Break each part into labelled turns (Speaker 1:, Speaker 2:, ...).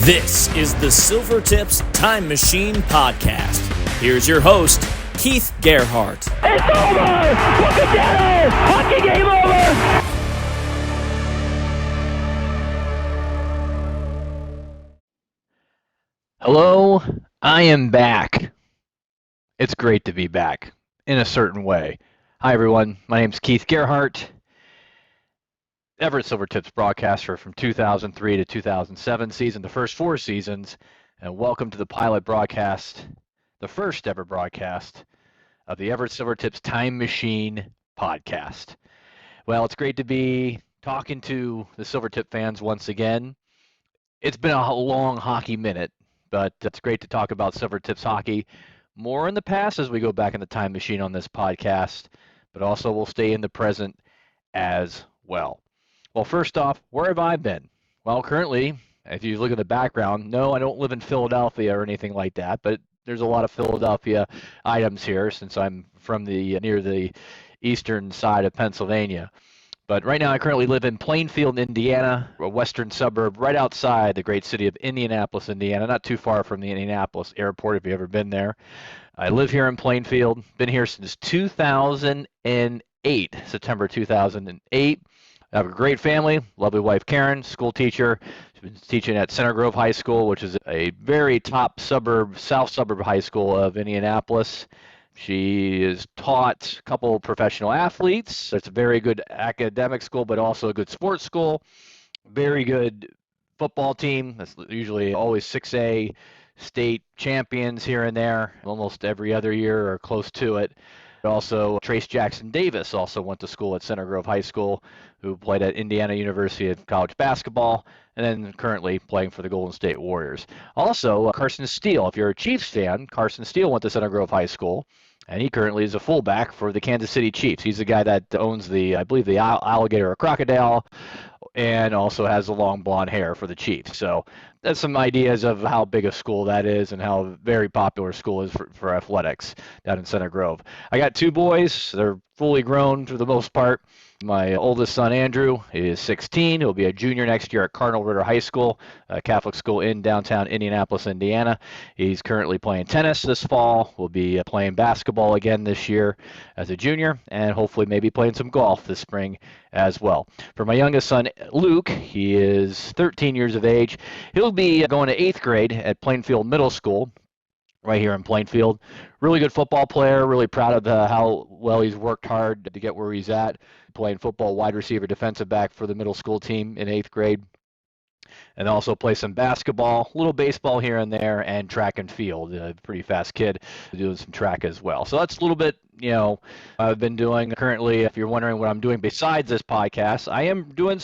Speaker 1: This is the Silvertips Time Machine Podcast. Here's your host, Keith Gerhart.
Speaker 2: It's over! Look at that! Hockey game over!
Speaker 3: Hello, I am back. It's great to be back, in a certain way. Hi everyone, my name's Keith Gerhart, Everett Silvertips broadcaster from 2003 to 2007 season, the first 4 seasons, and welcome to the pilot broadcast, the first ever broadcast of the Everett Silvertips Time Machine Podcast. Well, it's great to be talking to the Silvertip fans once again. It's been a long hockey minute, but it's great to talk about Silvertips hockey more in the past as we go back in the time machine on this podcast, but also we'll stay in the present as well. Well, first off, where have I been? Well, currently, if you look at the background, no, I don't live in Philadelphia or anything like that, but there's a lot of Philadelphia items here since I'm from near the eastern side of Pennsylvania. But right now I currently live in Plainfield, Indiana, a western suburb right outside the great city of Indianapolis, Indiana, not too far from the Indianapolis airport if you've ever been there. I live here in Plainfield, been here since 2008, September 2008. I have a great family, lovely wife Karen, school teacher. She's been teaching at Center Grove High School, which is a very top suburb, south suburb high school of Indianapolis. She has taught a couple professional athletes. It's a very good academic school, but also a good sports school. Very good football team. That's usually always 6A state champions here and there, almost every other year or close to it. Also, Trace Jackson Davis also went to school at Center Grove High School, who played at Indiana University of college basketball, and then currently playing for the Golden State Warriors. Also, Carson Steele, if you're a Chiefs fan, Carson Steele went to Center Grove High School, and he currently is a fullback for the Kansas City Chiefs. He's the guy that owns I believe the alligator or crocodile, and also has the long blonde hair for the Chiefs. So that's some ideas of how big a school that is and how very popular school is for athletics down in Center Grove. I got 2 boys. They're fully grown for the most part. My oldest son, Andrew, is 16. He'll be a junior next year at Cardinal Ritter High School, a Catholic school in downtown Indianapolis, Indiana. He's currently playing tennis this fall. Will be playing basketball again this year as a junior, and hopefully maybe playing some golf this spring as well. For my youngest son, Luke, he is 13 years of age. He'll be going to 8th grade at Plainfield Middle School, right here in Plainfield. Really good football player, really proud of how well he's worked hard to get where he's at, playing football, wide receiver, defensive back for the middle school team in 8th grade. And also play some basketball, a little baseball here and there, and track and field. Pretty fast kid, doing some track as well. So that's a little bit, I've been doing currently. If you're wondering what I'm doing besides this podcast, I am doing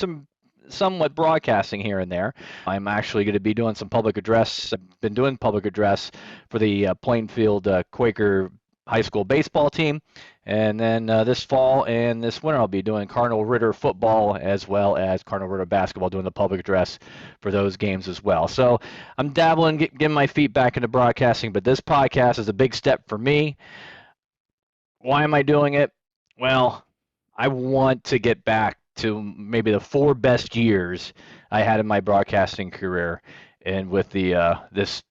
Speaker 3: somewhat broadcasting here and there. I'm actually going to be doing some public address. I've been doing public address for the Plainfield Quaker High School baseball team. And then this fall and this winter, I'll be doing Cardinal Ritter football as well as Cardinal Ritter basketball, doing the public address for those games as well. So I'm dabbling, getting my feet back into broadcasting, but this podcast is a big step for me. Why am I doing it? Well, I want to get back to maybe the 4 best years I had in my broadcasting career, and with this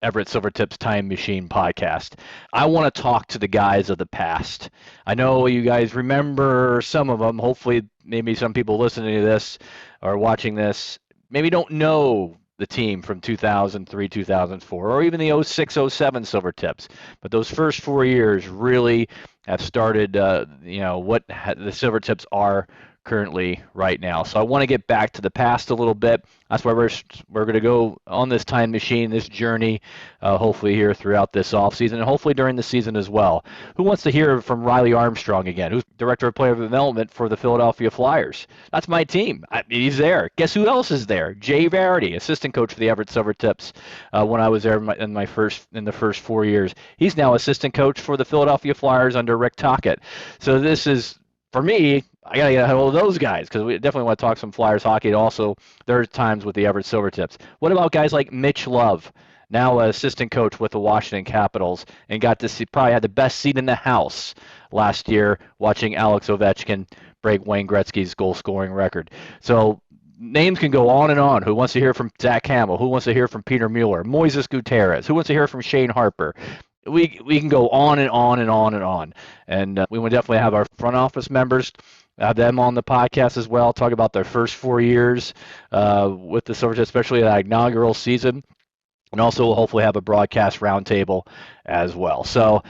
Speaker 3: Everett Silvertips Time Machine Podcast. I want to talk to the guys of the past. I know you guys remember some of them. Hopefully, maybe some people listening to this or watching this maybe don't know the team from 2003, 2004, or even the 06, 07 Silvertips. But those first 4 years really have started, what the Silvertips are currently right now. So I want to get back to the past a little bit. That's why we're going to go on this time machine, this journey, hopefully here throughout this offseason and hopefully during the season as well. Who wants to hear from Riley Armstrong again, who's Director of Player Development for the Philadelphia Flyers? That's my team. He's there. Guess who else is there? Jay Verity, assistant coach for the Everett Silvertips when I was there in the first 4 years. He's now assistant coach for the Philadelphia Flyers under Rick Tocchet. So this is, for me, I got to get a hold of those guys because we definitely want to talk some Flyers hockey. And also, there are times with the Everett Silvertips. What about guys like Mitch Love, now assistant coach with the Washington Capitals, and got to see, probably had the best seat in the house last year watching Alex Ovechkin break Wayne Gretzky's goal-scoring record. So names can go on and on. Who wants to hear from Zach Hamill? Who wants to hear from Peter Mueller? Moises Gutierrez? Who wants to hear from Shane Harper? We can go on and on and on and on. And we would definitely have our front office members, have them on the podcast as well, talk about their first 4 years with the Silvertips, especially that inaugural season. And also we'll hopefully have a broadcast roundtable as well. So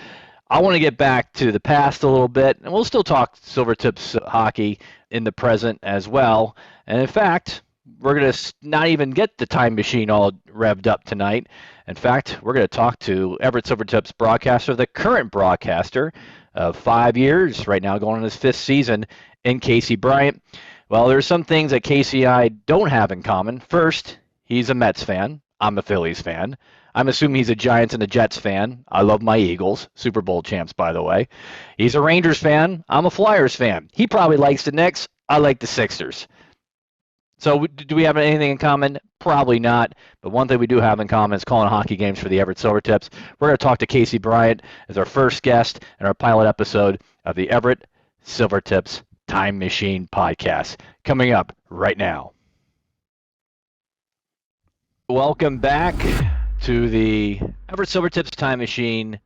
Speaker 3: I want to get back to the past a little bit, and we'll still talk Silvertips hockey in the present as well. And in fact, we're going to not even get the time machine all revved up tonight. In fact, we're going to talk to Everett Silvertips broadcaster, the current broadcaster of 5 years right now, going on his 5th season, in Casey Bryant. Well, there's some things that Casey and I don't have in common. First, he's a Mets fan. I'm a Phillies fan. I'm assuming he's a Giants and a Jets fan. I love my Eagles, Super Bowl champs, by the way. He's a Rangers fan. I'm a Flyers fan. He probably likes the Knicks. I like the Sixers. So do we have anything in common? Probably not. But one thing we do have in common is calling hockey games for the Everett Silvertips. We're going to talk to Casey Bryant as our first guest in our pilot episode of the Everett Silvertips Time Machine podcast. Coming up right now. Welcome back to the Everett Silvertips Time Machine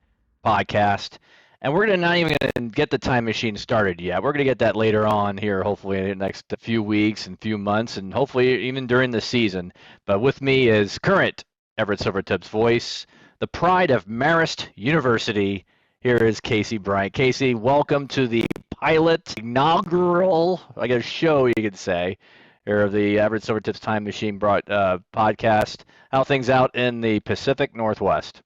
Speaker 3: podcast. And we're not even going to get the time machine started yet. We're going to get that later on here, hopefully in the next few weeks and few months, and hopefully even during the season. But with me is current Everett Silvertips voice, the pride of Marist University. Here is Casey Bryant. Casey, welcome to the pilot inaugural, I guess, show you could say, here of the Everett Silvertips Time Machine podcast. How things out in the Pacific Northwest?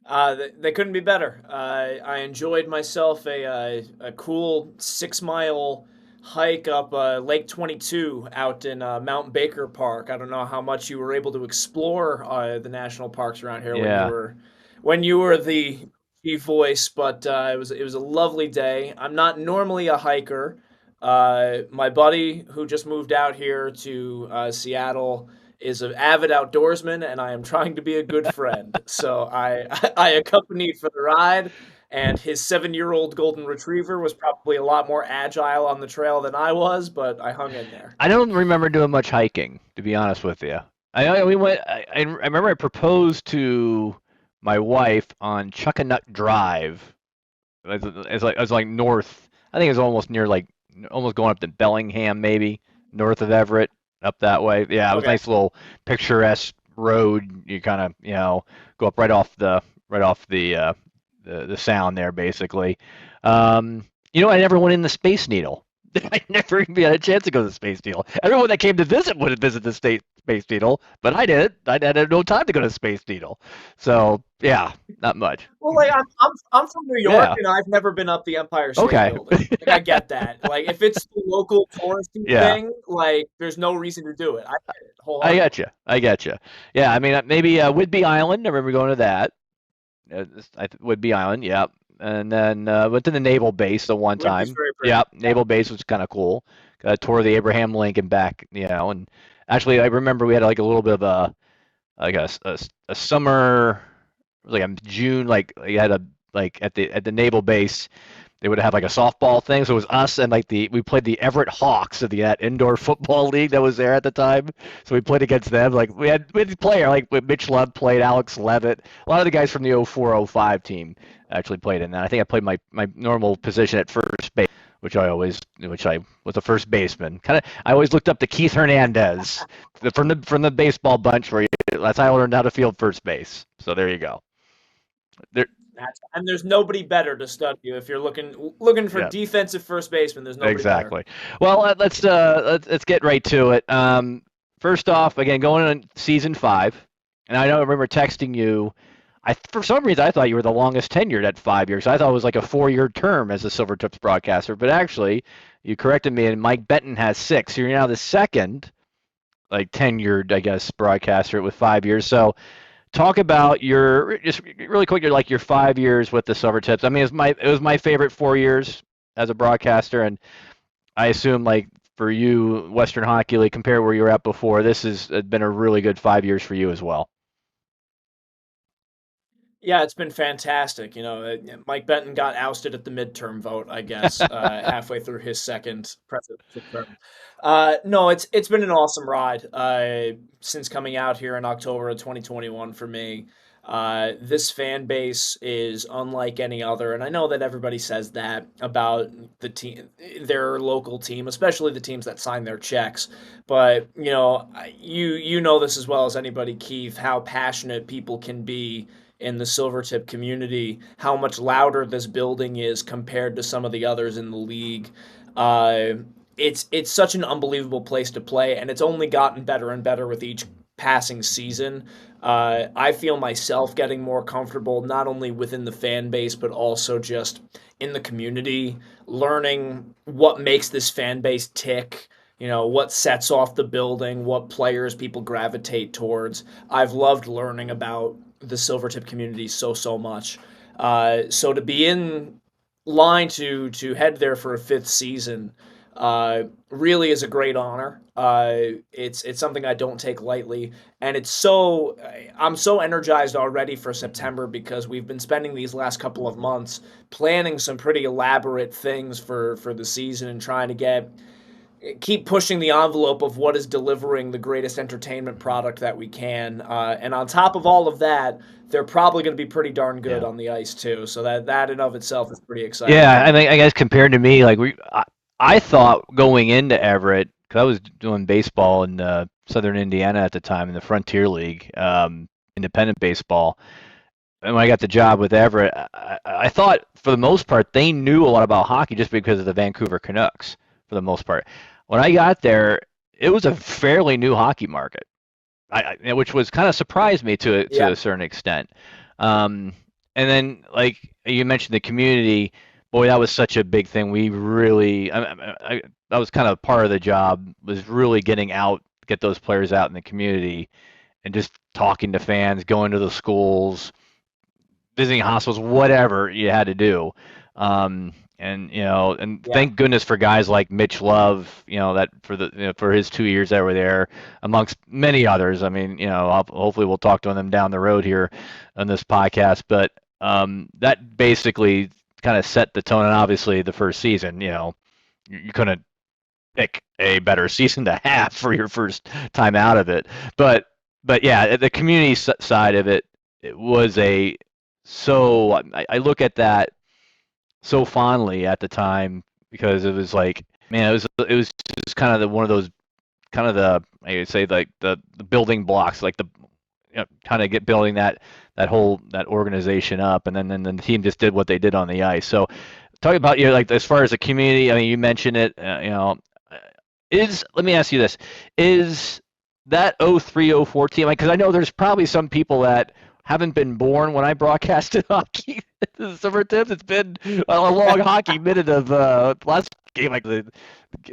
Speaker 4: They couldn't be better. I enjoyed myself a cool 6 mile hike up Lake 22 out in Mount Baker Park. I don't know how much you were able to explore the national parks around here when you were the chief voice, but it was a lovely day. I'm not normally a hiker. My buddy who just moved out here to Seattle is an avid outdoorsman, and I am trying to be a good friend. So I accompanied for the ride, and his 7-year-old golden retriever was probably a lot more agile on the trail than I was, but I hung in there.
Speaker 3: I don't remember doing much hiking, to be honest with you. I remember I proposed to my wife on Chuckanut Drive. It was like north. I think it was almost near almost going up to Bellingham, maybe north of Everett. Up that way. Yeah, it was a nice little picturesque road. You kind of, go up right off the sound there, basically. I never went in the Space Needle. I never even had a chance to go to the Space Needle. Everyone that came to visit would visit the Space Needle, but I didn't. I had no time to go to the Space Needle. So yeah, not much.
Speaker 4: Well, I'm from New York, and I've never been up the Empire State Building. I get that. If it's the local touristy thing, there's no reason to do it. I get it wholeheartedly.
Speaker 3: I get you. Yeah, I mean, maybe Whidbey Island. I remember going to that. Whidbey Island, yeah. And then went to the naval base the one time. Yeah, naval base was kind of cool. Got a tour of the Abraham Lincoln back, and actually I remember we had a little bit of a summer, a June, you had at the naval base, they would have a softball thing. So it was us and we played the Everett Hawks of that indoor football league that was there at the time. So we played against them. We had a player Mitch Love played, Alex Levitt, a lot of the guys from the 04-05 team actually played in that. I think I played my normal position at first base, which I was a first baseman. I always looked up to Keith Hernandez from the baseball bunch, that's how I learned how to field first base. So there you go.
Speaker 4: And there's nobody better to study you if you're looking for defensive first baseman. There's nobody
Speaker 3: exactly.
Speaker 4: better.
Speaker 3: Well, let's get right to it. First off, again, going on season 5, and I remember texting you. For some reason, I thought you were the longest tenured at 5 years. I thought it was a 4-year term as a Silvertips broadcaster, but actually, you corrected me, and Mike Benton has 6. So you're now the second, tenured, I guess, broadcaster with 5 years. So talk about just really quick, your 5 years with the Silvertips. I mean, it was my favorite 4 years as a broadcaster, and I assume for you, Western Hockey League, compared to where you were at before, this has been a really good 5 years for you as well.
Speaker 4: Yeah, it's been fantastic. Mike Benton got ousted at the midterm vote, I guess, halfway through his second presidential term. No, it's been an awesome ride since coming out here in October of 2021 for me. This fan base is unlike any other, and I know that everybody says that about the team, their local team, especially the teams that sign their checks. But you know this as well as anybody, Keith, how passionate people can be in the Silvertip community, how much louder this building is compared to some of the others in the league. Uh, it's such an unbelievable place to play, and it's only gotten better and better with each passing season. I feel myself getting more comfortable not only within the fan base but also just in the community, learning what makes this fan base tick. What sets off the building, what players people gravitate towards. I've loved learning about the Silvertip community so much. So to be in line to head there for a fifth season really is a great honor. It's something I don't take lightly, and I'm so energized already for September because we've been spending these last couple of months planning some pretty elaborate things for the season and trying to keep pushing the envelope of what is delivering the greatest entertainment product that we can. And on top of all of that, they're probably going to be pretty darn good
Speaker 3: Yeah.
Speaker 4: on the ice too. So that in of itself is pretty exciting
Speaker 3: Yeah,
Speaker 4: for
Speaker 3: I
Speaker 4: me.
Speaker 3: mean, I guess compared to me, like I thought going into Everett, because I was doing baseball in Southern Indiana at the time in the Frontier League, independent baseball. And when I got the job with Everett, I thought for the most part they knew a lot about hockey just because of the Vancouver Canucks for the most part. When I got there, it was a fairly new hockey market, which was kind of surprised me to
Speaker 4: Yeah,
Speaker 3: a certain extent. Um, and then, like you mentioned, the community, boy, that was such a big thing. We really, that was kind of part of the job was really getting out, get those players out in the community, and just talking to fans, going to the schools, visiting hospitals, whatever you had to do. And
Speaker 4: yeah.
Speaker 3: thank goodness for guys like Mitch Love, that for his 2 years that were there, amongst many others. I mean, hopefully we'll talk to them down the road here on this podcast. But that basically kind of set the tone. And obviously, the first season, you couldn't pick a better season to have for your first time out of it. But but yeah, the community side of it, it was a so I look at that so fondly at the time because it was like, man, it was just kind of one of those kind of the I would say like the building blocks, like the kind of get building that organization up, and then the team just did what they did on the ice. So talking about like as far as the community, I mean, you mentioned it, let me ask you this: is that 03-04 team? Because I know there's probably some people that haven't been born when I broadcasted hockey. The Silvertips. It's been a long hockey minute of last game, like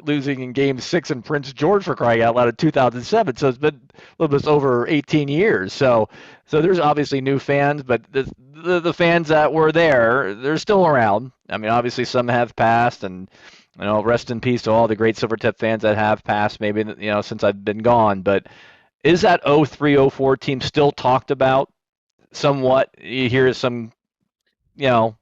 Speaker 3: losing in Game 6 in Prince George for crying out loud in 2007. So it's been a little bit over 18 years. So there's obviously new fans, but the fans that were there, they're still around. I mean, obviously some have passed, and rest in peace to all the great Silvertip fans that have passed, maybe since I've been gone. But is that 03-04 team still talked about somewhat? You hear some, you know,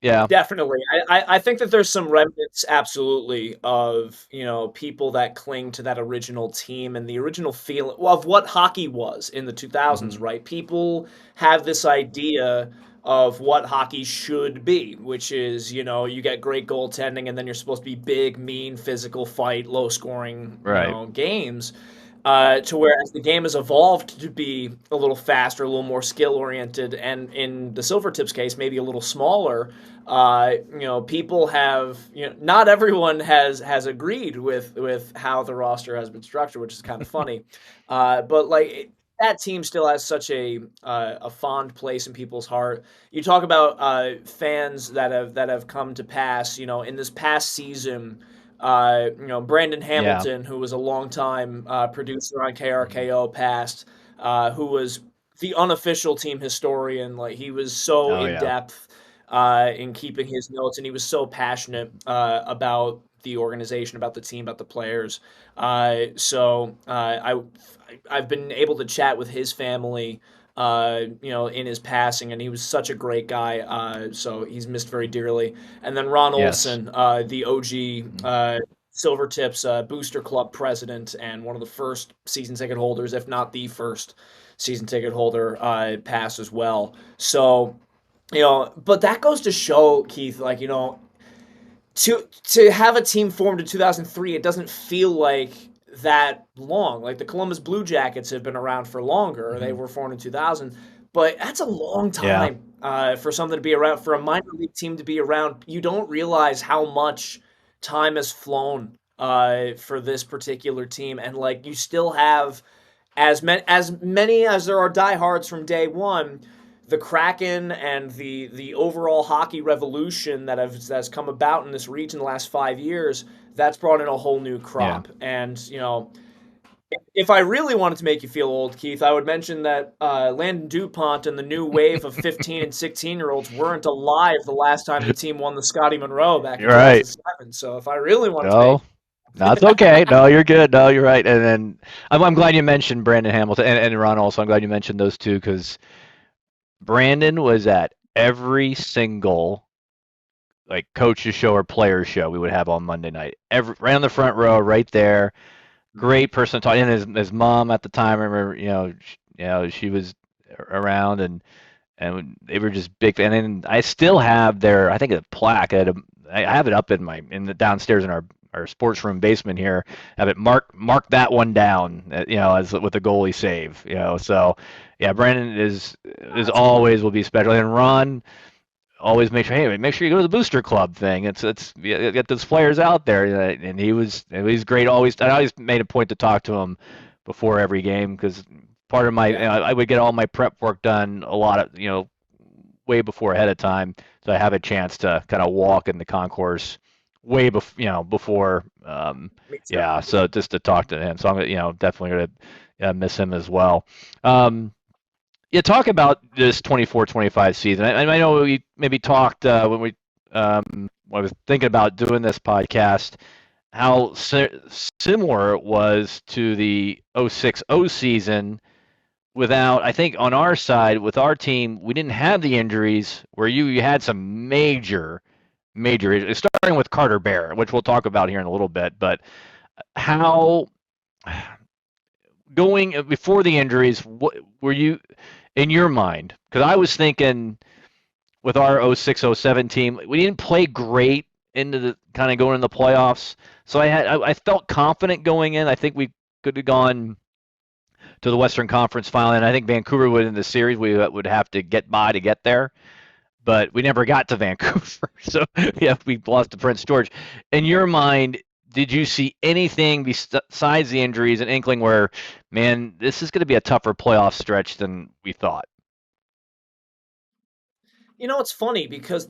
Speaker 3: yeah,
Speaker 4: Definitely. I think that there's some remnants, absolutely, of, people that cling to that original team and the original feel of what hockey was in the 2000s,
Speaker 3: hmm
Speaker 4: right? People have this idea of what hockey should be, which is, you get great goaltending and then you're supposed to be big, mean, physical fight, low scoring,
Speaker 3: right,
Speaker 4: games. To where as the game has evolved to be a little faster, a little more skill oriented, and in the Silvertips case, maybe a little smaller. People have, not everyone has agreed with how the roster has been structured, which is kind of funny. But that team still has such a fond place in people's heart. You talk about fans that have come to pass. In this past season, Brandon
Speaker 3: yeah,
Speaker 4: Hamilton, who was a longtime producer on
Speaker 3: hmm
Speaker 4: KRKO, passed, who was the unofficial team historian. Like, he was so
Speaker 3: oh
Speaker 4: in
Speaker 3: yeah,
Speaker 4: depth in keeping his notes, and he was so passionate about the organization, about the team, about the players. So I've been able to chat with his family in his passing, and he was such a great guy. So he's missed very dearly. And then Ron
Speaker 3: Yes.
Speaker 4: Olson, the OG Silvertips Booster Club president and one of the first season ticket holders, if not the first season ticket holder, passed as well. So, but that goes to show, Keith, like, to have a team formed in 2003, it doesn't feel like that long. Like the Columbus Blue Jackets have been around for longer. They were formed in 2000, but that's a long
Speaker 3: Yeah.
Speaker 4: time for something to be around, for a minor league team to be around. You don't realize how much time has flown for this particular team, and like you still have as many as there are diehards from day one. The Kraken and the overall hockey revolution that's come about in this region the last 5 years, that's brought in a whole new crop. And if I really wanted to make you feel old, Keith, I would mention that Landon Dupont and the new wave of 15 and 16-year-olds weren't alive the last time the team won the Scotty Monroe back in
Speaker 3: You're right.
Speaker 4: 2007. So if I really wanted to
Speaker 3: No, that's okay. No, you're good. No, you're right. And then I'm glad you mentioned Brandon Hamilton and Ron also. I'm glad you mentioned those two because Brandon was at every single like coach's show or player's show we would have on Monday night. Right on the front row, right there. Great person to talk. And his mom at the time, I remember, she was around and they were just big. And then I still have I think a plaque. I have it up in the downstairs in our sports room basement here. Have it mark that one down, as with a goalie save, So yeah, Brandon is always will be special. And Ron always make sure you go to the booster club thing. It's get those players out there, and he's great. I always made a point to talk to him before every game because part of my I would get all my prep work done a lot of way ahead of time, so I have a chance to kind of walk in the concourse way before. Yeah, so just to talk to him. So I'm definitely gonna miss him as well. Yeah, talk about this 24-25 season. I know we maybe talked when I was thinking about doing this podcast, how similar it was to the 06-0 season without, I think on our side, with our team, we didn't have the injuries where you had some major injuries, starting with Carter Bear, which we'll talk about here in a little bit, but how going before the injuries, what were you in your mind? Because I was thinking with our 06-07 team, we didn't play great into the kind of going in the playoffs. So I felt confident going in. I think we could have gone to the Western Conference final, and I think Vancouver would in the series we would have to get by to get there. But we never got to Vancouver, so yeah, we lost to Prince George. In your mind, did you see anything besides the injuries, an inkling where, man, this is going to be a tougher playoff stretch than we thought?
Speaker 4: It's funny because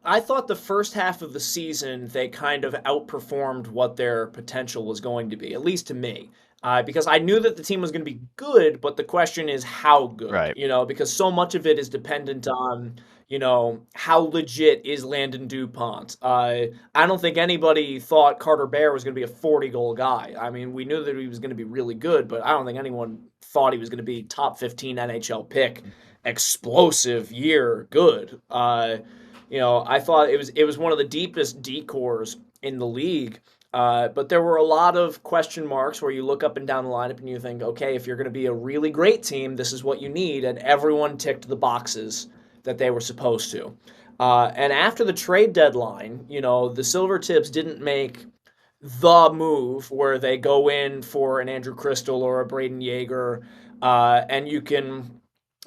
Speaker 4: I thought the first half of the season they kind of outperformed what their potential was going to be, at least to me. Because I knew that the team was going to be good, but the question is how good,
Speaker 3: Right.
Speaker 4: Because so much of it is dependent on, how legit is Landon Dupont. I don't think anybody thought Carter Bear was going to be a 40-goal guy. I mean, we knew that he was going to be really good, but I don't think anyone thought he was going to be top 15 NHL pick, explosive year, good. I thought it was one of the deepest decors in the league. But there were a lot of question marks where you look up and down the lineup and you think, okay, if you're going to be a really great team, this is what you need. And everyone ticked the boxes that they were supposed to. And after the trade deadline, the Silvertips didn't make the move where they go in for an Andrew Crystal or a Braden Yeager. And you can,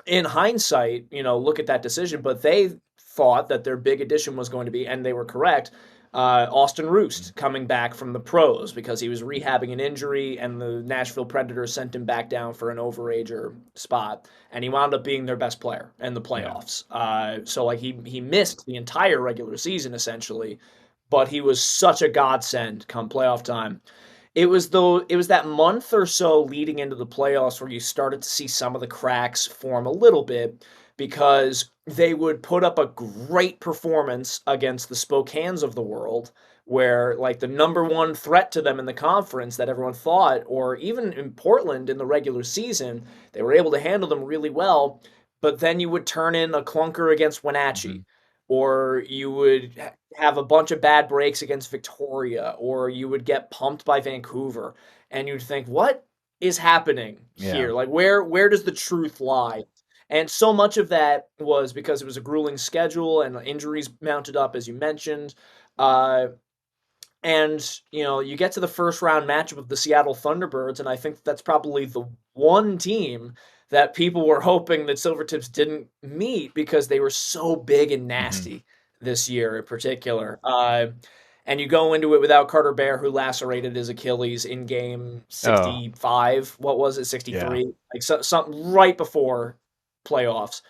Speaker 4: in hindsight, look at that decision, but they thought that their big addition was going to be, and they were correct, Austin Roost coming back from the pros because he was rehabbing an injury and the Nashville Predators sent him back down for an overager spot, and he wound up being their best player in the playoffs. So like he missed the entire regular season essentially, but he was such a godsend come playoff time. It was that month or so leading into the playoffs where you started to see some of the cracks form a little bit because they would put up a great performance against the Spokanes of the world, where like the number one threat to them in the conference that everyone thought, or even in Portland in the regular season, they were able to handle them really well. But then you would turn in a clunker against Wenatchee, or you would have a bunch of bad breaks against Victoria, or you would get pumped by Vancouver, and you'd think, what is happening here? Like, where does the truth lie? And so much of that was because it was a grueling schedule and injuries mounted up, as you mentioned. And, you get to the first round matchup of the Seattle Thunderbirds, and I think that's probably the one team that people were hoping that Silvertips didn't meet because they were so big and nasty this year in particular. And you go into it without Carter Bear, who lacerated his Achilles in game 65. What was it, 63?
Speaker 3: Yeah.
Speaker 4: Like something right before playoffs.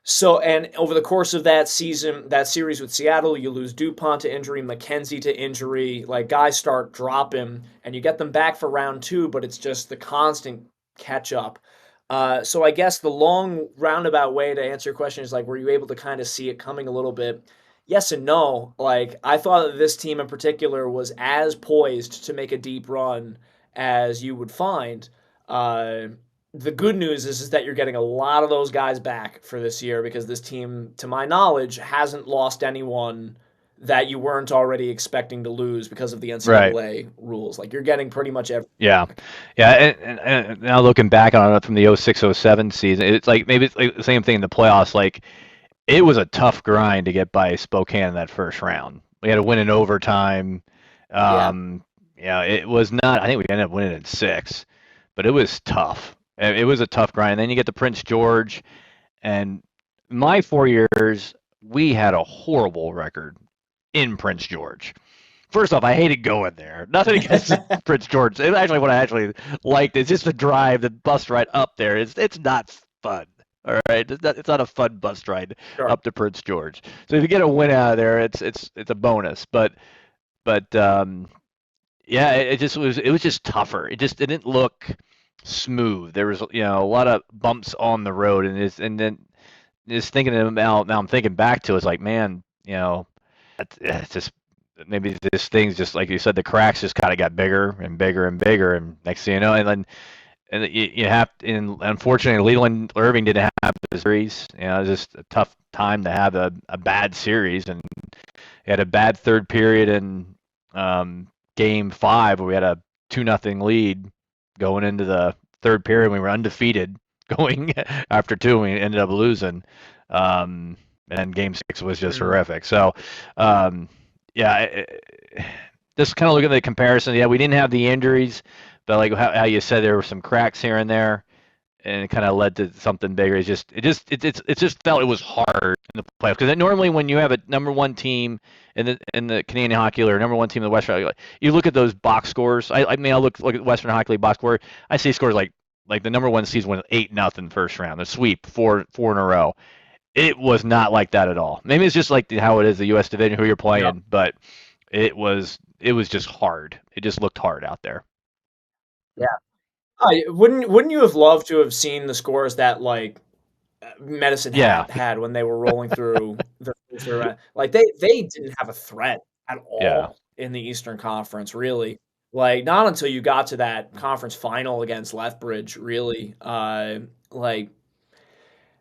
Speaker 4: So, and over the course of that season, that series with Seattle, you lose DuPont to injury, McKenzie to injury, like guys start dropping, and you get them back for round 2, but it's just the constant catch up. So I guess the long roundabout way to answer your question is like, were you able to kind of see it coming a little bit? Yes and no. Like, I thought that this team in particular was as poised to make a deep run as you would find. The good news is that you're getting a lot of those guys back for this year because this team, to my knowledge, hasn't lost anyone that you weren't already expecting to lose because of the NCAA rules. Like, you're getting pretty much every.
Speaker 3: Yeah. And now looking back on it from the 06-07 season, it's like maybe it's like the same thing in the playoffs. Like, it was a tough grind to get by Spokane in that first round. We had to win in overtime. It was not. I think we ended up winning in 6, but it was tough. It was a tough grind. And then you get to Prince George, and my 4 years, we had a horrible record in Prince George. First off, I hated going there. Nothing against Prince George. It's actually what I actually liked is just the drive, the bus ride up there. It's not fun. All right, it's not a fun bus ride up to Prince George. So if you get a win out of there, it's a bonus. But it was just tougher. It didn't look smooth. There was a lot of bumps on the road, and then just thinking about now, I'm thinking back to it's like, man, it's just maybe this thing's just like you said, the cracks just kind of got bigger and bigger and bigger, and next thing you know, and you have, and unfortunately, Leland Irving didn't have the series. It was just a tough time to have a bad series, and he had a bad third period in game 5 where we had a 2-0 lead going into the third period. We were undefeated going after 2, and we ended up losing. And game 6 was just horrific. So, just kind of looking at the comparison. Yeah, we didn't have the injuries, but like how you said, there were some cracks here and there, and it kind of led to something bigger. It just felt it was hard in the playoffs, because normally when you have a number 1 team in the Canadian Hockey League or number 1 team in the Western Hockey League, you look at those box scores. I mean, I look at Western Hockey League box score. I see scores like the number 1 seed won 8-0 first round, a sweep, four in a row. It was not like that at all. Maybe it's just like how it is the U.S. division, who you're playing, but it was just hard. It just looked hard out there.
Speaker 4: Yeah. Wouldn't you have loved to have seen the scores that like Medicine had when they were rolling through the first round? Like they didn't have a threat at all in the Eastern Conference, really. Like, not until you got to that conference final against Lethbridge, really. Like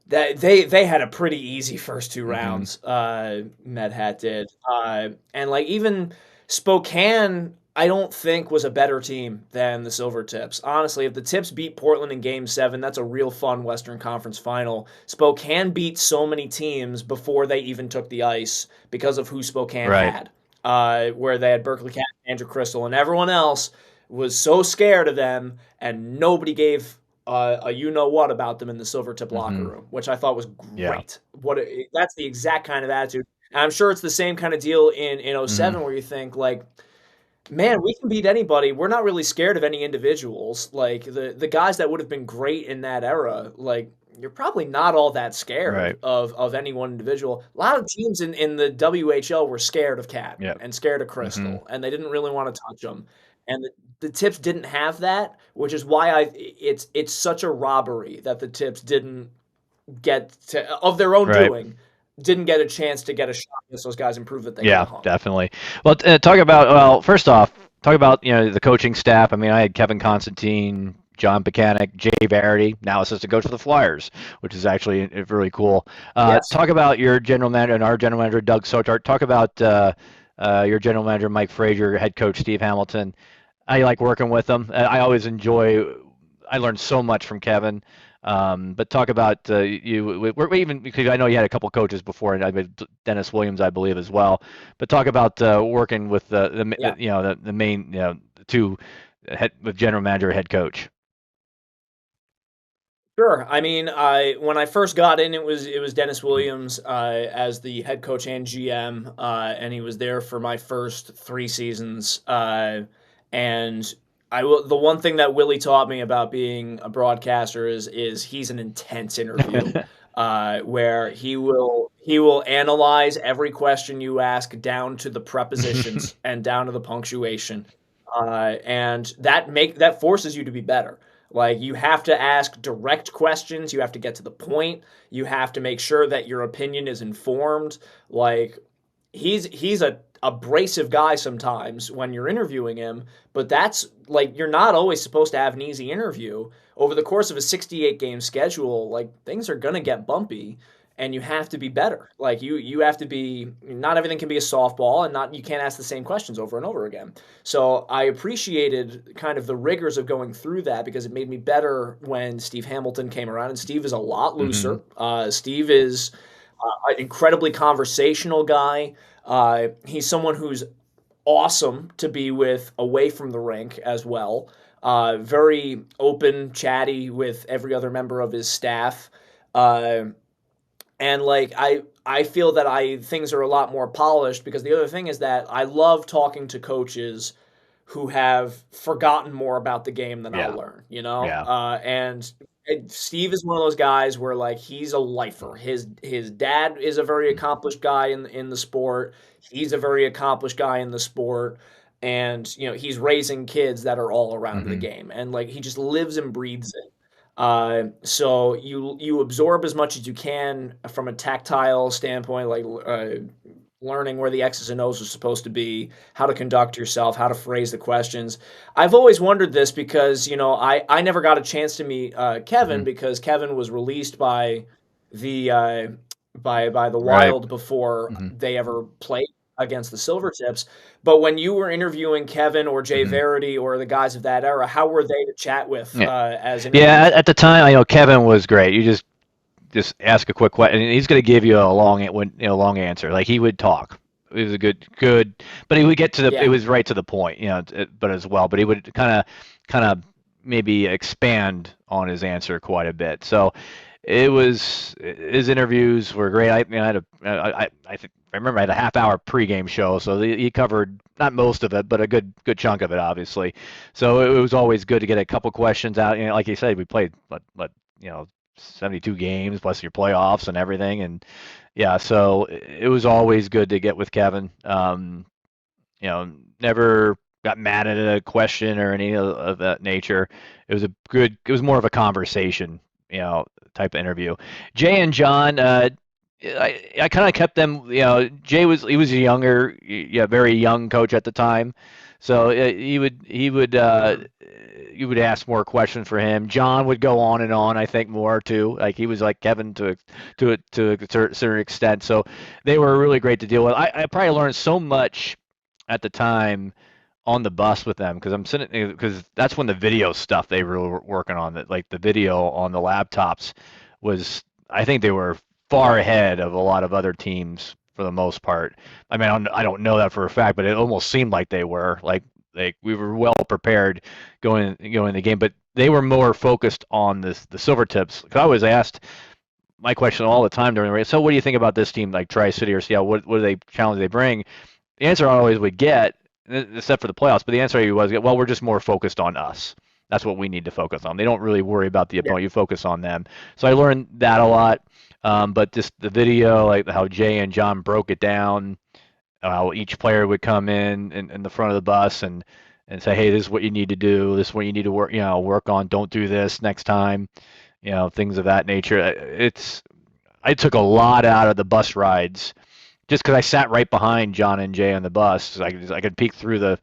Speaker 4: that they had a pretty easy first 2 rounds. MedHat did, and like even Spokane, I don't think was a better team than the Silvertips. Honestly, if the Tips beat Portland in Game 7, that's a real fun Western Conference final. Spokane beat so many teams before they even took the ice because of who Spokane had. Where they had Berkeley Cat, Andrew Crystal, and everyone else was so scared of them, and nobody gave a you-know-what about them in the Silvertip locker room, which I thought was great. That's the exact kind of attitude. And I'm sure it's the same kind of deal in 07 where you think, like, man, we can beat anybody. We're not really scared of any individuals. Like, the guys that would have been great in that era, like, you're probably not all that scared of any one individual. A lot of teams in the WHL were scared of Cat and scared of Crystal, and they didn't really want to touch them. And the Tips didn't have that, which is why it's such a robbery that the Tips didn't get to, of their own doing, didn't get a chance to get a shot against those guys and prove that they could
Speaker 3: Yeah,
Speaker 4: have hung.
Speaker 3: definitely. Well, talk about, well, first off, talk about, the coaching staff. I mean, I had Kevin Constantine, John Buchanan, Jay Verity, now assistant coach for the Flyers, which is actually really cool.
Speaker 4: Yes.
Speaker 3: Talk about your general manager and our general manager, Doug Sotart. Talk about your general manager, Mike Frazier, head coach, Steve Hamilton. I like working with them. I always enjoy. I learned so much from Kevin. But talk about you. We're even because I know you had a couple coaches before, and I mean, Dennis Williams, I believe, as well. But talk about working with
Speaker 4: Yeah.
Speaker 3: the main the two head with general manager, head coach.
Speaker 4: Sure. I mean, when I first got in, it was Dennis Williams as the head coach and GM, and he was there for my first 3 seasons. And the one thing that Willie taught me about being a broadcaster is he's an intense interview, where he will analyze every question you ask down to the prepositions and down to the punctuation, and that forces you to be better. Like, you have to ask direct questions, you have to get to the point, you have to make sure that your opinion is informed. Like, he's a abrasive guy sometimes when you're interviewing him, but that's like, you're not always supposed to have an easy interview. Over the course of a 68 game schedule, like, things are going to get bumpy, and you have to be better. Like, you have to be, not everything can be a softball, and not you can't ask the same questions over and over again. So I appreciated kind of the rigors of going through that, because it made me better when Steve Hamilton came around. And Steve is a lot looser. Steve is an incredibly conversational guy. He's someone who's awesome to be with away from the rink as well. Very open, chatty with every other member of his staff. Uh, and like, I feel that I things are a lot more polished, because the other thing is that I love talking to coaches who have forgotten more about the game than I'll
Speaker 3: Yeah,
Speaker 4: learn, you know?
Speaker 3: yeah.
Speaker 4: And Steve is one of those guys where, like, he's a lifer. His dad is a very accomplished guy in the sport. He's a very accomplished guy in the sport. And, he's raising kids that are all around the
Speaker 3: hmm
Speaker 4: game. And, like, he just lives and breathes it. So you absorb as much as you can from a tactile standpoint, like, learning where the X's and O's are supposed to be, how to conduct yourself, how to phrase the questions. I've always wondered this, because I never got a chance to meet Kevin,
Speaker 3: hmm
Speaker 4: because Kevin was released the uh, by the
Speaker 3: Right.
Speaker 4: Wild before
Speaker 3: hmm
Speaker 4: they ever played against the Silvertips. But when you were interviewing Kevin or Jay
Speaker 3: hmm
Speaker 4: Verity or the guys of that era, how were they to chat with
Speaker 3: Yeah.
Speaker 4: as
Speaker 3: Yeah. At
Speaker 4: interviews?
Speaker 3: the time, I know Kevin was great. You just ask a quick question, and he's going to give you a long answer. Like, he would talk. It was a good, but he would get to it
Speaker 4: Yeah,
Speaker 3: was right to the point, but as well, but he would kind of maybe expand on his answer quite a bit. So his interviews were great. I think I remember I had a half hour pregame show, so he covered not most of it, but a good chunk of it, obviously. So it was always good to get a couple questions out. Like you said, we played what 72 games plus your playoffs and everything, and yeah, so it was always good to get with Kevin. Never got mad at a question or any of that nature. It was more of a conversation, type of interview. Jay and John, I kind of kept them. He was a younger, yeah, very young coach at the time, so
Speaker 4: hmm,
Speaker 3: you would ask more questions for him. John would go on and on, I think, more too. Like, he was like Kevin to a certain extent. So they were really great to deal with. I probably learned so much at the time on the bus with them, because I'm sitting because that's when the video stuff they were working on, that like the video on the laptops was, I think they were far ahead of a lot of other teams for the most part. I mean, I don't know that for a fact, but it almost seemed like they were like we were well prepared going the game, but they were more focused on the Silvertips. Because I was asked my question all the time during the race. So what do you think about this team, like Tri-City or Seattle? What do they challenge they bring? The answer I always would get, except for the playoffs, but the answer I was, well, we're just more focused on us. That's what we need to focus on. They don't really worry about the
Speaker 4: yeah,
Speaker 3: opponent. You focus on them. So I learned that a lot. But just the video, like how Jay and John broke it down, how each player would come in the front of the bus and say, hey, this is what you need to do. This is what you need to work on. Don't do this next time. Things of that nature. I took a lot out of the bus rides just because I sat right behind John and Jay on the bus. So I could peek through the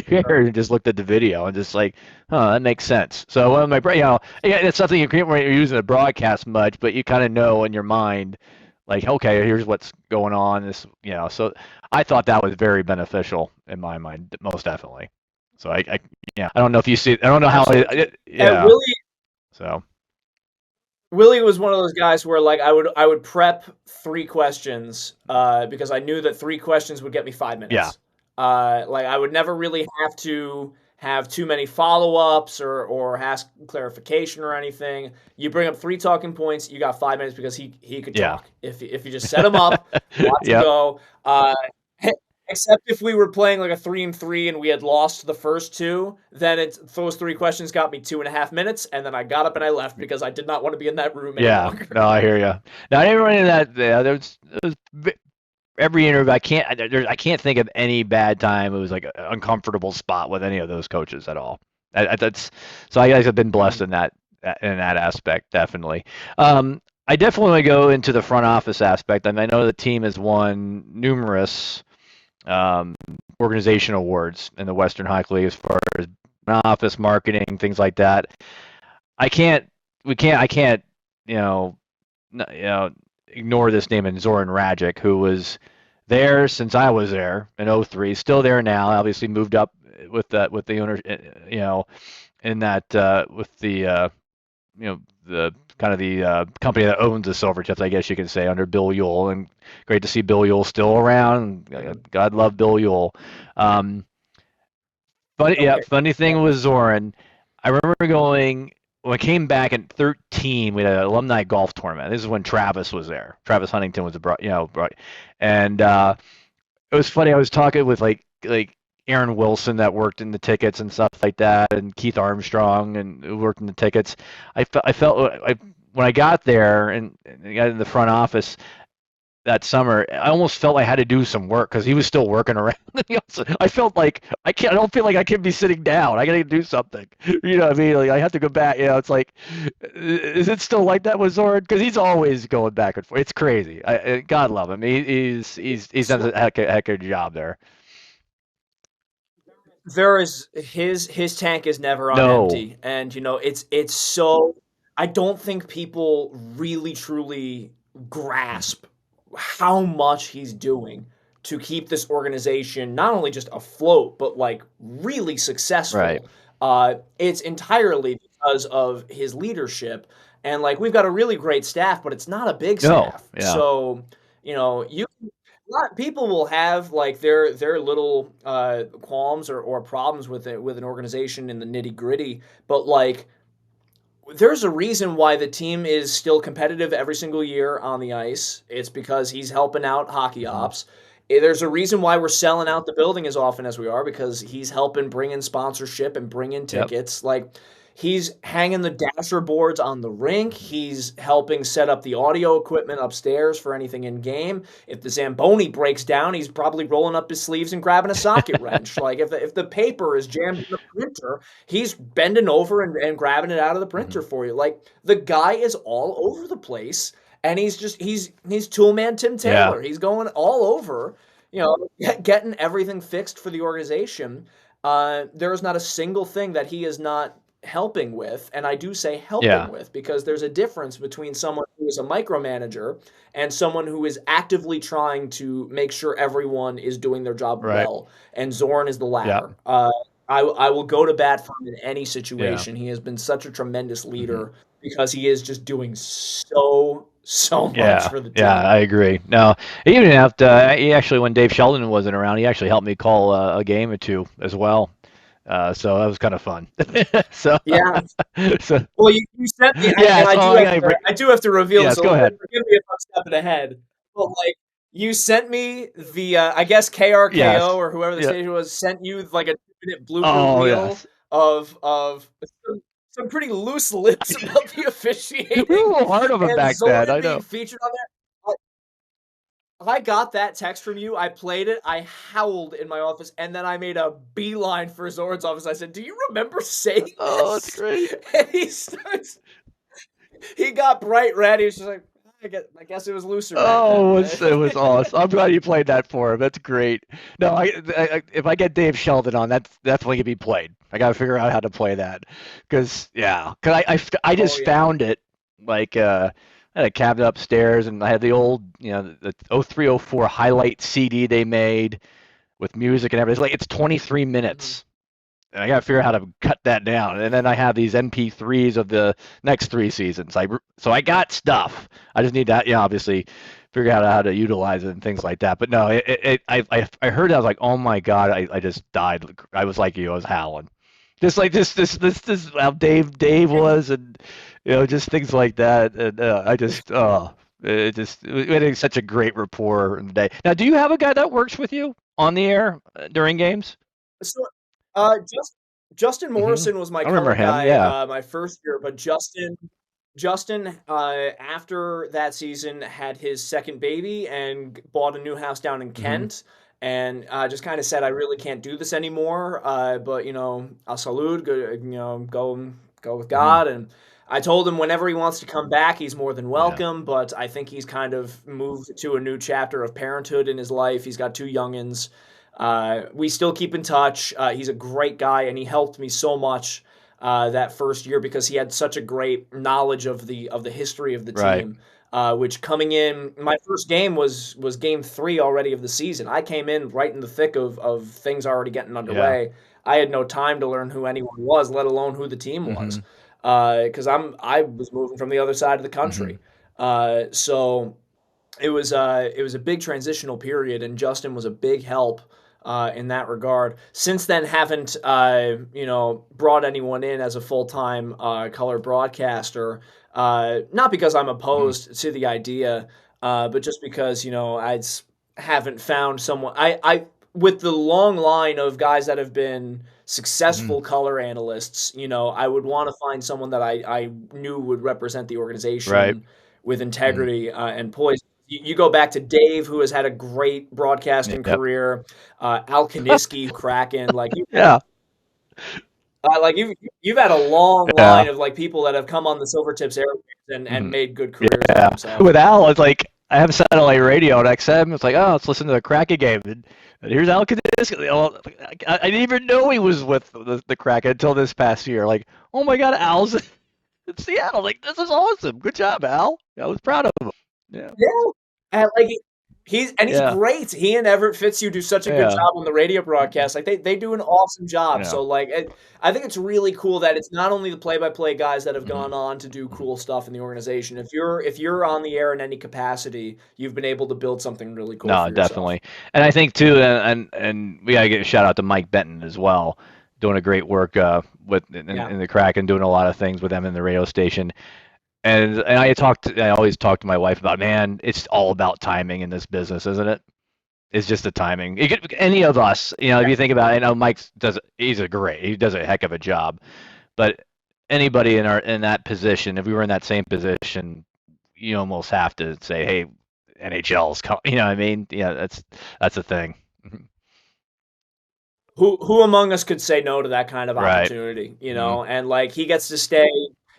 Speaker 3: air and just looked at the video and just like, that makes sense. So one of my, yeah, it's something you can't really use in a broadcast much, but you kind of know in your mind, like, okay, here's what's going on. So I thought that was very beneficial in my mind, most definitely. So yeah, I don't know if you see, I don't know how
Speaker 4: And
Speaker 3: yeah. So
Speaker 4: Willie was one of those guys where like I would prep 3 questions because I knew that 3 questions would get me 5 minutes.
Speaker 3: Yeah.
Speaker 4: Like I would never really have to have too many follow-ups or ask clarification or anything. You bring up 3 talking points, you got 5 minutes because he could
Speaker 3: Yeah.
Speaker 4: talk. If you just set him up, watch him
Speaker 3: Yep.
Speaker 4: go. Except if we were playing like a 3-3 and we had lost the first 2, then those 3 questions got me 2.5 minutes, and then I got up and I left because I did not want to be in that room any longer.
Speaker 3: No, I hear you. Now, I didn't run into that. There's every interview. I can't think of any bad time. It was like an uncomfortable spot with any of those coaches at all. So I guys have been blessed in that aspect, definitely. I definitely want to go into the front office aspect. I mean, I know the team has won numerous organization awards in the Western Hockey League as far as office marketing, things like that. I can't ignore this name in Zoran Rajic, who was there since I was there in 03, still there now, obviously moved up with the owner, in that with the the kind of the company that owns the Silvertips, I guess you can say, under Bill Ewell, and great to see Bill Ewell still around. God love Bill Ewell. Funny thing with Zoran, I remember going when I came back in 13. We had an alumni golf tournament. This is when Travis was there. Travis Huntington was and it was funny. I was talking with like Aaron Wilson that worked in the tickets and stuff like that, and Keith Armstrong and who worked in the tickets. I felt when I got there and got in the front office that summer, I almost felt I had to do some work because he was still working around. I felt like I don't feel like I can be sitting down. I got to do something. You know what I mean? Like I have to go back. It's like, is it still like that with Zoran? Because he's always going back and forth. It's crazy. God love him. He's done a heck of a job there.
Speaker 4: There is his tank is never on empty, and it's so I don't think people really truly grasp how much he's doing to keep this organization not only just afloat but like really successful.
Speaker 3: Right.
Speaker 4: It's entirely because of his leadership, and like we've got a really great staff, but it's not a big staff.
Speaker 3: Yeah.
Speaker 4: So people will have like their little qualms or problems with an organization in the nitty gritty, but like there's a reason why the team is still competitive every single year on the ice. It's because he's helping out hockey ops. There's a reason why we're selling out the building as often as we are, because he's helping bring in sponsorship and bring in tickets. Like he's hanging the dasher boards on the rink. He's helping set up the audio equipment upstairs for anything in game. If the Zamboni breaks down, he's probably rolling up his sleeves and grabbing a socket wrench. Like if the paper is jammed in the printer, he's bending over and grabbing it out of the printer for you. Like the guy is all over the place, and he's toolman Tim Taylor. He's going all over, getting everything fixed for the organization. There is not a single thing that he is not helping with, and I do say helping with, because there's a difference between someone who is a micromanager and someone who is actively trying to make sure everyone is doing their job well. And Zoran is the latter. I will go to bat for him in any situation. He has been such a tremendous leader because he is just doing so much for the team.
Speaker 3: Yeah, I agree. No, even after he actually, when Dave Sheldon wasn't around, he actually helped me call a game or two as well. So that was kind of fun. So
Speaker 4: well, you sent me. I do have to reveal this.
Speaker 3: Go ahead.
Speaker 4: Forgive me if I'm stepping ahead, but like you sent me the I guess KRKO or whoever the station was sent you like a 2-minute blooper reel of some pretty loose lips about the officiating.
Speaker 3: We were a little hard of him back then. I know.
Speaker 4: Featured on there. I got that text from you. I played it. I howled in my office, and then I made a beeline for Zoran's office. I said, "Do you remember saying this?"
Speaker 3: Oh, that's great.
Speaker 4: And he got bright red. He was just like, I guess it was looser back
Speaker 3: Oh,
Speaker 4: then.
Speaker 3: it was awesome. I'm glad you played that for him. That's great. No, if I get Dave Sheldon on, that's definitely gonna be played. I gotta figure out how to play that, because I just found it like I had a cabinet upstairs, and I had the old the 0304 highlight CD they made with music and everything. It's 23 minutes. And I got to figure out how to cut that down. And then I have these MP3s of the next 3 seasons. So I got stuff. I just need to, obviously figure out how to utilize it and things like that. But no, I heard it. I was like, oh my God, I just died. I was like you. I was howling. Just like this how Dave was, and just things like that. And we had such a great rapport in the day. Now, do you have a guy that works with you on the air during games?
Speaker 4: So, Justin Morrison was my
Speaker 3: I remember
Speaker 4: color
Speaker 3: him,
Speaker 4: guy
Speaker 3: yeah.
Speaker 4: my first year, but Justin after that season had his second baby and bought a new house down in Kent, and just kind of said, I really can't do this anymore. But a salud, go with God. And I told him whenever he wants to come back, he's more than welcome. But I think he's kind of moved to a new chapter of parenthood in his life. He's got 2 youngins. We still keep in touch. He's a great guy, and he helped me so much that first year because he had such a great knowledge of the history of the team. Which coming in, my first game was game 3 already of the season. I came in right in the thick of things already getting underway. I had no time to learn who anyone was, let alone who the team was, because I was moving from the other side of the country. So it was a big transitional period, and Justin was a big help in that regard. Since then, haven't brought anyone in as a full-time color broadcaster. Not because I'm opposed to the idea, but just because I haven't found someone. I with the long line of guys that have been successful color analysts, I would want to find someone that I knew would represent the organization with integrity and poise. You go back to Dave, who has had a great broadcasting career. Al Kaniski, Kraken, you've had a long line of people that have come on the Silvertips airwaves and made good careers for themselves.
Speaker 3: With Al, it's like I have satellite radio on XM. It's like, oh, let's listen to the Kraken game. And here's Al Kaniski. I didn't even know he was with the Kraken until this past year. Like, oh my God, Al's in Seattle. Like, this is awesome. Good job, Al. I was proud of him. Yeah.
Speaker 4: And he's great. He and Everett Fitzhugh do such a good job on the radio broadcast. They do an awesome job. So I think it's really cool that it's not only the play-by-play guys that have gone on to do cool stuff in the organization. If you're on the air in any capacity, you've been able to build something really cool. No,
Speaker 3: definitely. And I think too, and we gotta give a shout out to Mike Benton as well, doing a great work in the Kraken, doing a lot of things with them in the radio station. And I always talk to my wife about, man, it's all about timing in this business, isn't it? It's just the timing. Any of us, if you think about it, I know Mike he does a heck of a job. But anybody in that position, if we were in that same position, you almost have to say, hey, NHL's coming. You know what I mean? Yeah, that's the thing.
Speaker 4: Who among us could say no to that kind of opportunity? And he gets to stay.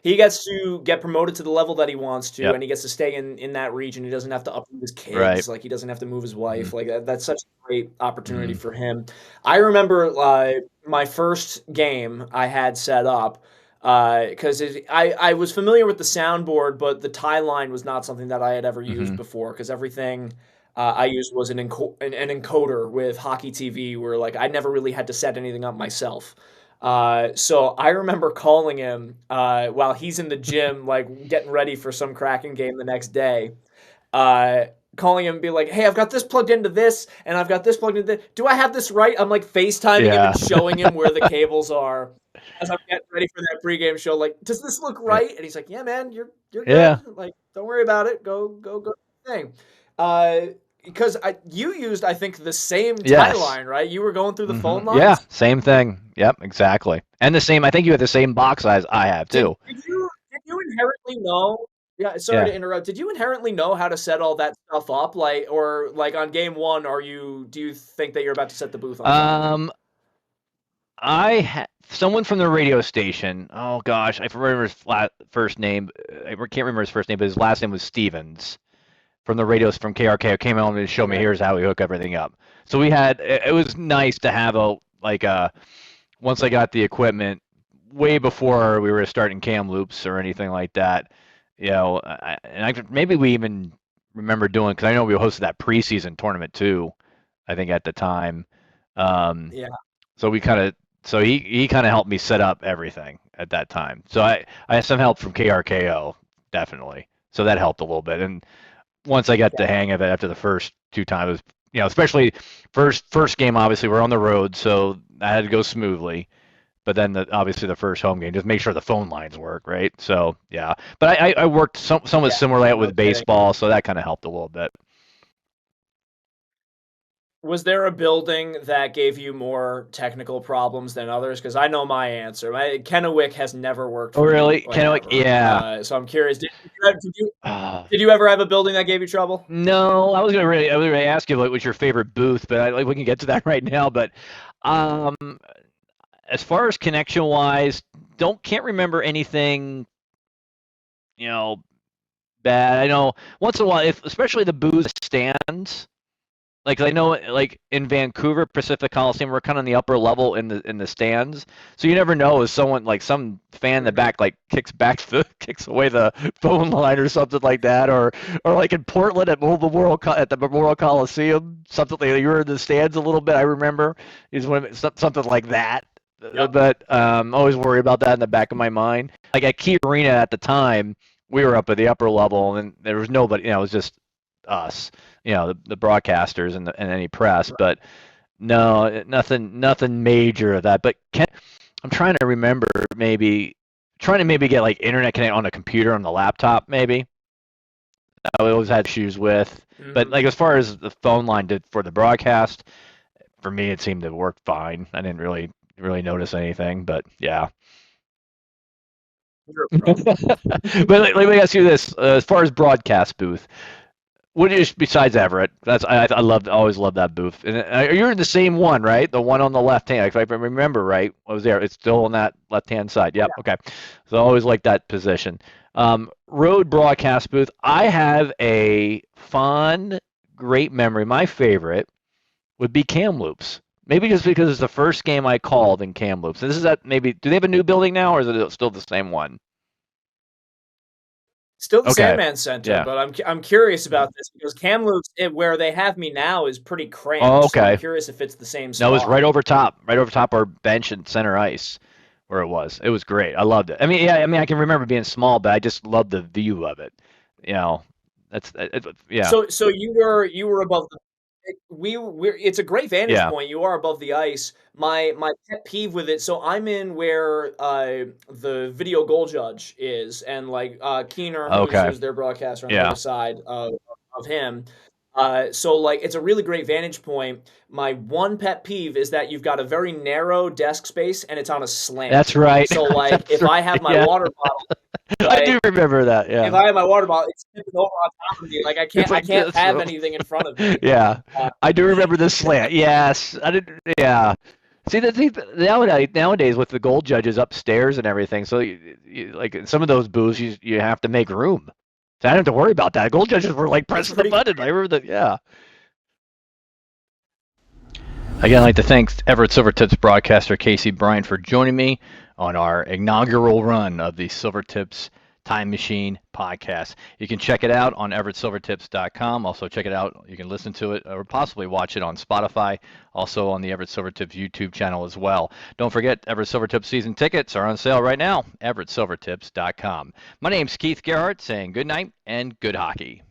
Speaker 4: He gets to get promoted to the level that he wants to, and he gets to stay in that region. He doesn't have to uproot his kids. He doesn't have to move his wife. That's such a great opportunity for him. I remember my first game I had set up because I was familiar with the soundboard, but the tie line was not something that I had ever used before because everything I used was an encoder with Hockey TV where I never really had to set anything up myself. So I remember calling him while he's in the gym, getting ready for some Kraken game the next day. Calling him and be like, "Hey, I've got this plugged into this, and I've got this plugged into this. Do I have this right?" I'm FaceTiming him and showing him where the cables are as I'm getting ready for that pregame show. Does this look right? And he's like, "Yeah, man, you're good. Don't worry about it. Go thing." Because you used, I think, the same tie line, right? You were going through the phone lines?
Speaker 3: Yeah, same thing. Yep, exactly. And the same, I think you had the same box size I have, too.
Speaker 4: Did you inherently know? Yeah, sorry to interrupt. Did you inherently know how to set all that stuff up? Or on game 1, do you think that you're about to set the booth on?
Speaker 3: someone from the radio station. Oh gosh, I remember his first name. I can't remember his first name, but his last name was Stevens from the radios from KRK. Came on and showed me here's how we hook everything up. So we had. It was nice to have once I got the equipment, way before we were starting cam loops or anything like that. Maybe we even remember doing, because I know we hosted that preseason tournament too. I think at the time.
Speaker 4: Yeah.
Speaker 3: So he kind of helped me set up everything at that time. So I had some help from KRKO, definitely. So that helped a little bit. And once I got the hang of it after the first 2 times, especially first game, obviously we're on the road, so that had to go smoothly. But then obviously the first home game, just make sure the phone lines work, right? So yeah. But I worked somewhat similarly with baseball, so that kind of helped a little bit.
Speaker 4: Was there a building that gave you more technical problems than others? Because I know my answer. Kennewick has never worked for me.
Speaker 3: Oh, really? Kennewick?
Speaker 4: Ever.
Speaker 3: Yeah.
Speaker 4: So I'm curious. Did you ever have a building that gave you trouble?
Speaker 3: No, I was gonna really ask you what's your favorite booth, but we can get to that right now. But as far as connection wise, can't remember anything, bad. I know once in a while, especially the booth stands. Like I know, like in Vancouver, Pacific Coliseum, we're kind of on the upper level in the stands, so you never know if someone like some fan in the back kicks away the phone line or something like that, or like in Portland at the Memorial Coliseum, something like you were in the stands a little bit. I remember something like that. Yep. But always worry about that in the back of my mind. Like at Key Arena at the time, we were up at the upper level, and there was nobody. It was just us. The broadcasters and any press, but no, nothing major of that. But I'm trying to remember maybe get like internet connect on a computer on the laptop maybe. I always had issues with, but like as far as the phone line did for the broadcast, for me it seemed to work fine. I didn't really notice anything, but yeah. But let me ask you this: as far as broadcast booth. What is besides Everett? I always loved that booth. And you're in the same one, right? The one on the left hand. If I remember right, I was there. It's still on that left hand side. Yep. Yeah. Okay. So I always liked that position. Road broadcast booth. I have a fond, great memory. My favorite would be Kamloops. Maybe just because it's the first game I called in Kamloops. This is do they have a new building now, or is it still the same one?
Speaker 4: Still the Sandman Center, but I'm curious about this because Kamloops, where they have me now, is pretty cramped.
Speaker 3: Oh, okay.
Speaker 4: So I'm curious if it's the same spot.
Speaker 3: No, it was right over top our bench and center ice, where it was. It was great. I loved it. I mean, I can remember being small, but I just loved the view of it. That's yeah.
Speaker 4: So you were above the. It's a great vantage point. You are above the ice. My pet peeve with it. So I'm in where the video goal judge is, and like Keener, who's their broadcaster on the other side of him. So like it's a really great vantage point. My one pet peeve is that you've got a very narrow desk space and it's on a slant.
Speaker 3: That's right.
Speaker 4: So like if I have my water bottle.
Speaker 3: I do remember that. Yeah.
Speaker 4: If I have my water bottle, it's tipping over on top of me. Like I can't have anything in front of me.
Speaker 3: Yeah, I do remember this slant. Yes, I did. Yeah. See, nowadays with the gold judges upstairs and everything, so you like in some of those booths, you have to make room. So I didn't have to worry about that. Gold judges were like pressing the button. I remember that. Yeah. Again, I'd like to thank Everett Silvertips broadcaster Casey Bryant for joining me on our inaugural run of the Silvertips Time Machine podcast. You can check it out on everettsilvertips.com. Also check it out. You can listen to it or possibly watch it on Spotify, also on the Everett Silvertips YouTube channel as well. Don't forget, Everett Silvertips season tickets are on sale right now, everettsilvertips.com. My name's Keith Gerhart saying good night and good hockey.